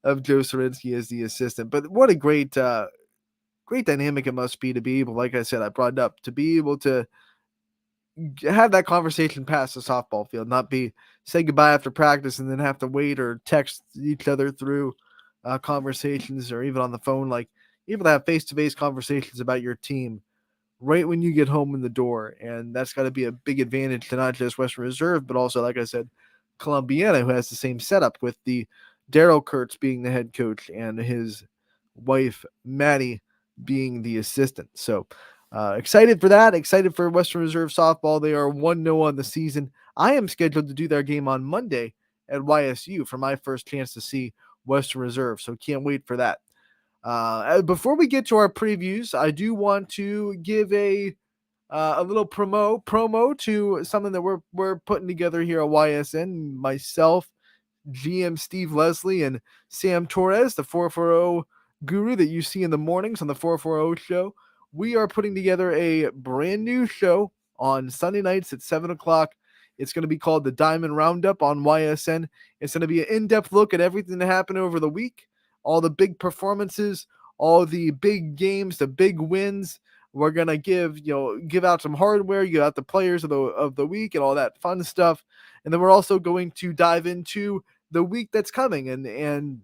Joe Sarinsky as the assistant. But what a great dynamic it must be to be able, like I said, I brought it up, to be able to have that conversation past the softball field, not say goodbye after practice and then have to wait or text each other through conversations, or even on the phone. Like, able to have face-to-face conversations about your team right when you get home in the door. And that's got to be a big advantage to not just Western Reserve, but also, like I said, Columbiana, who has the same setup with the Daryl Kurtz being the head coach and his wife, Maddie, being the assistant. So excited for that. Excited for Western Reserve softball. They are 1-0 on the season. I am scheduled to do their game on Monday at YSU for my first chance to see Western Reserve. So can't wait for that. Before we get to our previews, I do want to give a little promo to something that we're putting together here at YSN. Myself, GM Steve Leslie, and Sam Torres, the 440 guru that you see in the mornings on the 440 show. We are putting together a brand new show on Sunday nights at 7 o'clock. It's going to be called the Diamond Roundup on YSN. It's going to be an in-depth look at everything that happened over the week, all the big performances, all the big games, the big wins, We're gonna give out some hardware, give out the players of the week and all that fun stuff, and then we're also going to dive into the week that's coming and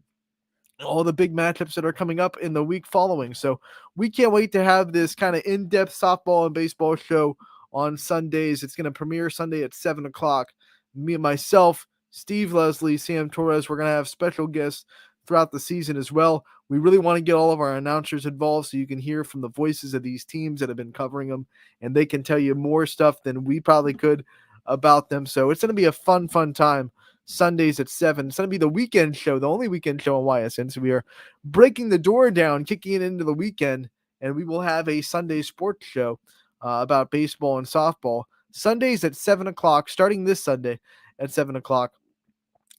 all the big matchups that are coming up in the week following. So we can't wait to have this kind of in-depth softball and baseball show on Sundays. It's going to premiere Sunday at 7 o'clock. Me and myself, Steve Leslie, Sam Torres, we're going to have special guests throughout the season as well. We really want to get all of our announcers involved so you can hear from the voices of these teams that have been covering them, and they can tell you more stuff than we probably could about them. So it's going to be a fun time. Sundays at 7. It's going to be the weekend show, the only weekend show on YSN. So we are breaking the door down, kicking it into the weekend, and we will have a Sunday sports show about baseball and softball. Sundays at 7 o'clock, starting this Sunday at 7 o'clock,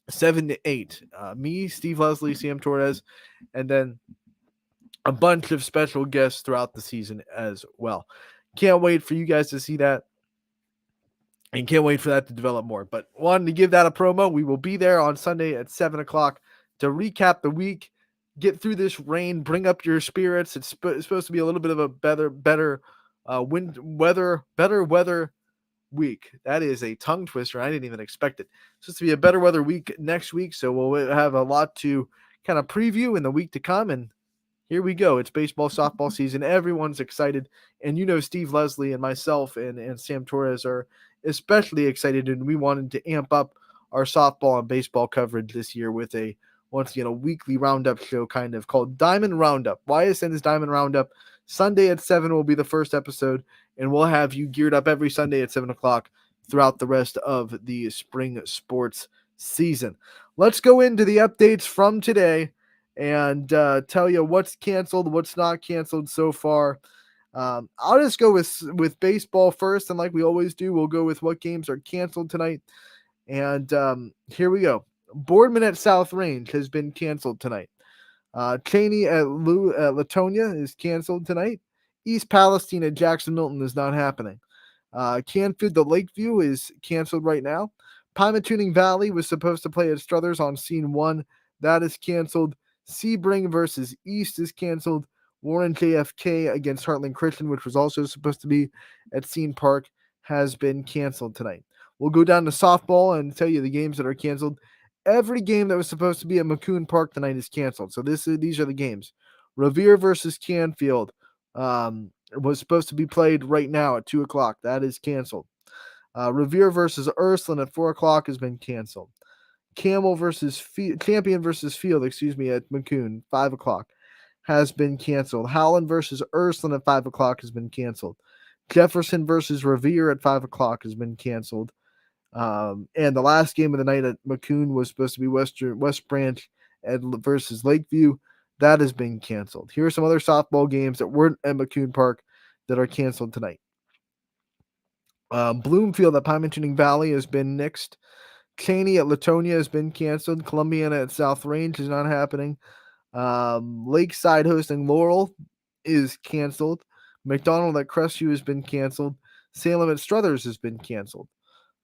7 to 8. Me, Steve Leslie, Sam Torres, and then a bunch of special guests throughout the season as well. Can't wait for you guys to see that. And can't wait for that to develop more. But wanted to give that a promo. We will be there on Sunday at 7 o'clock to recap the week, get through this rain, bring up your spirits. It's supposed to be a little bit of a better weather week. That is a tongue twister. I didn't even expect it. It's supposed to be a better weather week next week. So we'll have a lot to kind of preview in the week to come. And here we go. It's baseball, softball season. Everyone's excited. And Steve Leslie and myself and Sam Torres are especially excited, and we wanted to amp up our softball and baseball coverage this year with a weekly roundup show kind of called Diamond Roundup. YSN's Diamond Roundup. Sunday at 7 will be the first episode, and we'll have you geared up every Sunday at 7 o'clock throughout the rest of the spring sports season. Let's go into the updates from today and tell you what's canceled, what's not canceled so far. I'll just go with baseball first, and like we always do, we'll go with what games are canceled tonight. And here we go. Boardman at South Range has been canceled tonight. Cheney at Latonia is canceled tonight. East Palestine at Jackson Milton is not happening. Canfield to Lakeview is canceled right now. Pymatuning Valley was supposed to play at Struthers on Scene 1. That is canceled. Sebring versus East is canceled. Warren JFK against Heartland Christian, which was also supposed to be at Scene Park, has been canceled tonight. We'll go down to softball and tell you the games that are canceled. Every game that was supposed to be at McCoon Park tonight is canceled. So these are the games. Revere versus Canfield was supposed to be played right now at 2 o'clock. That is canceled. Revere versus Ursuline at 4 o'clock has been canceled. Champion versus Field, at McCoon, 5 o'clock, has been canceled. Howland versus Ursuline at 5 o'clock has been canceled. Jefferson versus Revere at 5 o'clock has been canceled. And the last game of the night at McCoon was supposed to be West Branch versus Lakeview. That has been canceled. Here are some other softball games that weren't at McCoon Park that are canceled tonight. Bloomfield at Pymatuning Valley has been nixed. Cheney at Latonia has been canceled. Columbiana at South Range is not happening. Lakeside hosting Laurel is canceled. McDonald at Crestview has been canceled. Salem at Struthers has been canceled.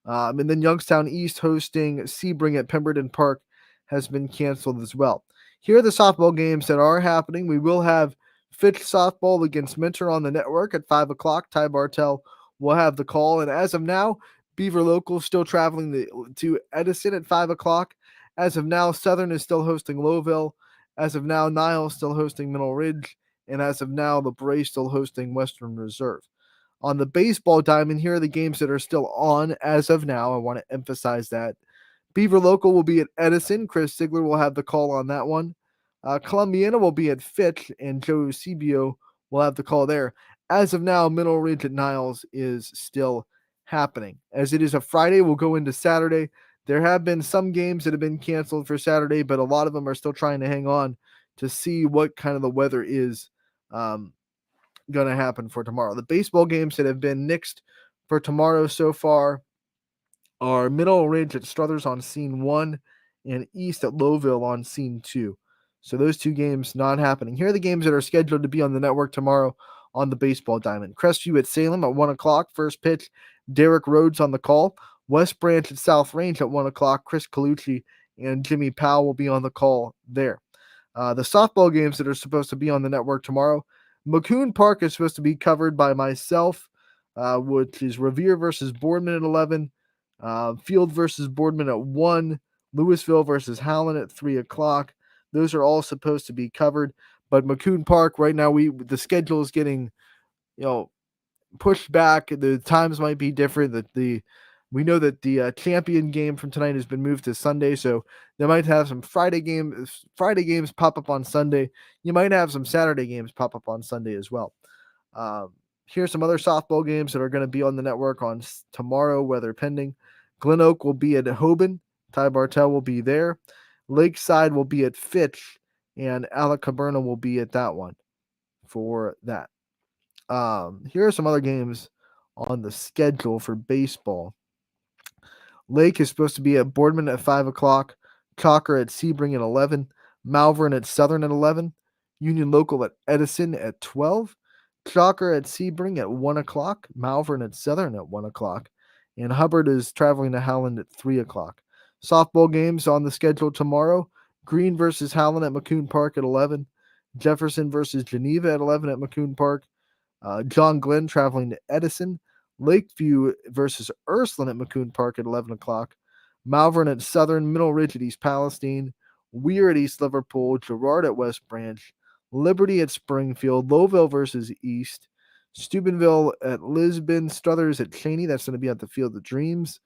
And then Youngstown East hosting Sebring at Pemberton Park has been canceled as well. Here are the softball games that are happening. We will have Fitch softball against Mentor on the network at 5 o'clock. Ty Bartell will have the call. And as of now, Beaver Local still traveling to Edison at 5 o'clock. As of now, Southern is still hosting Lowville. As of now, Niles still hosting Middle Ridge. And as of now, LeBray still hosting Western Reserve. On the baseball diamond, here are the games that are still on as of now. I want to emphasize that. Beaver Local will be at Edison. Chris Sigler will have the call on that one. Columbiana will be at Fitch, and Joe Cebio will have the call there. As of now, Middle Ridge at Niles is still happening. As it is a Friday, we'll go into Saturday. There have been some games that have been canceled for Saturday, but a lot of them are still trying to hang on to see what kind of the weather is going to happen for tomorrow. The baseball games that have been nixed for tomorrow so far are Middle Ridge at Struthers on Scene 1 and East at Lowville on Scene 2. So those two games not happening. Here are the games that are scheduled to be on the network tomorrow on the baseball diamond. Crestview at Salem at 1 o'clock. First pitch, Derek Rhodes on the call. West Branch at South Range at 1 o'clock. Chris Colucci and Jimmy Powell will be on the call there. The softball games that are supposed to be on the network tomorrow, Macune Park is supposed to be covered by myself, which is Revere versus Boardman at 11, Field versus Boardman at 1, Louisville versus Howland at 3 o'clock. Those are all supposed to be covered. But Macune Park, right now, the schedule is getting, pushed back. The times might be different. We know that the champion game from tonight has been moved to Sunday, so they might have some Friday games pop up on Sunday. You might have some Saturday games pop up on Sunday as well. Here's some other softball games that are going to be on the network on tomorrow, weather pending. Glen Oak will be at Hoban. Ty Bartel will be there. Lakeside will be at Fitch, and Alec Caberna will be at that one for that. Here are some other games on the schedule for baseball. Lake is supposed to be at Boardman at 5 o'clock, Cocker at Sebring at 11, Malvern at Southern at 11, Union Local at Edison at 12, Cocker at Sebring at 1 o'clock, Malvern at Southern at 1 o'clock, and Hubbard is traveling to Howland at 3 o'clock. Softball games on the schedule tomorrow: Green versus Howland at Macune Park at 11, Jefferson versus Geneva at 11 at Macune Park, John Glenn traveling to Edison, Lakeview versus Ursuline at Macune Park at 11 o'clock, Malvern at Southern, Middle Ridge at East Palestine, Weir at East Liverpool, Girard at West Branch, Liberty at Springfield, Lowville versus East, Steubenville at Lisbon, Struthers at Cheney, that's going to be at the Field of Dreams,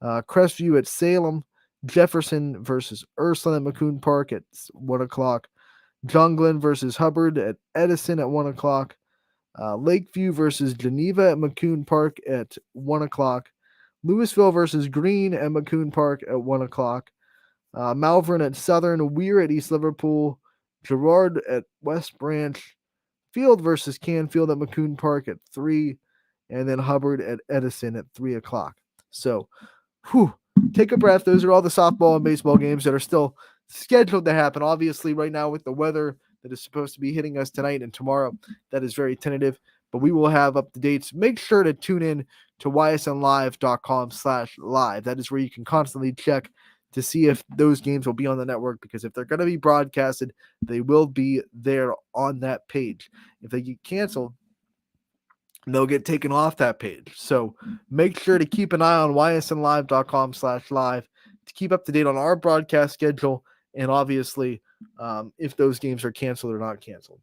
Crestview at Salem, Jefferson versus Ursuline at Macune Park at 1 o'clock, John Glenn versus Hubbard at Edison at 1 o'clock, Lakeview versus Geneva at Macune Park at 1 o'clock. Louisville versus Green at Macune Park at 1 o'clock. Malvern at Southern. Weir at East Liverpool. Girard at West Branch. Field versus Canfield at Macune Park at 3. And then Hubbard at Edison at 3 o'clock. So, take a breath. Those are all the softball and baseball games that are still scheduled to happen. Obviously, right now with the weather that is supposed to be hitting us tonight and tomorrow, that is very tentative, but we will have up to dates. Make sure to tune in to ysnlive.com/live. That is where you can constantly check to see if those games will be on the network, because if they're going to be broadcasted, they will be there on that page. If they get canceled, they'll get taken off that page. So make sure to keep an eye on ysnlive.com/live to keep up to date on our broadcast schedule, and obviously if those games are canceled or not canceled.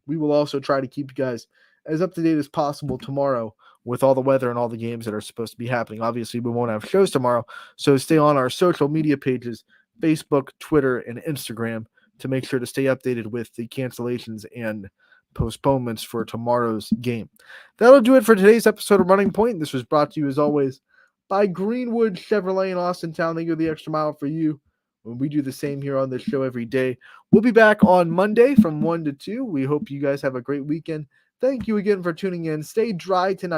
We will also try to keep you guys as up to date as possible tomorrow with all the weather and all the games that are supposed to be happening. Obviously, we won't have shows tomorrow, so stay on our social media pages, Facebook, Twitter, and Instagram, to make sure to stay updated with the cancellations and postponements for tomorrow's game. That'll do it for today's episode of Running Point. This was brought to you, as always, by Greenwood Chevrolet in Austintown. They go the extra mile for you when we do the same here on this show every day. We'll be back on Monday from 1 to 2. We hope you guys have a great weekend. Thank you again for tuning in. Stay dry tonight.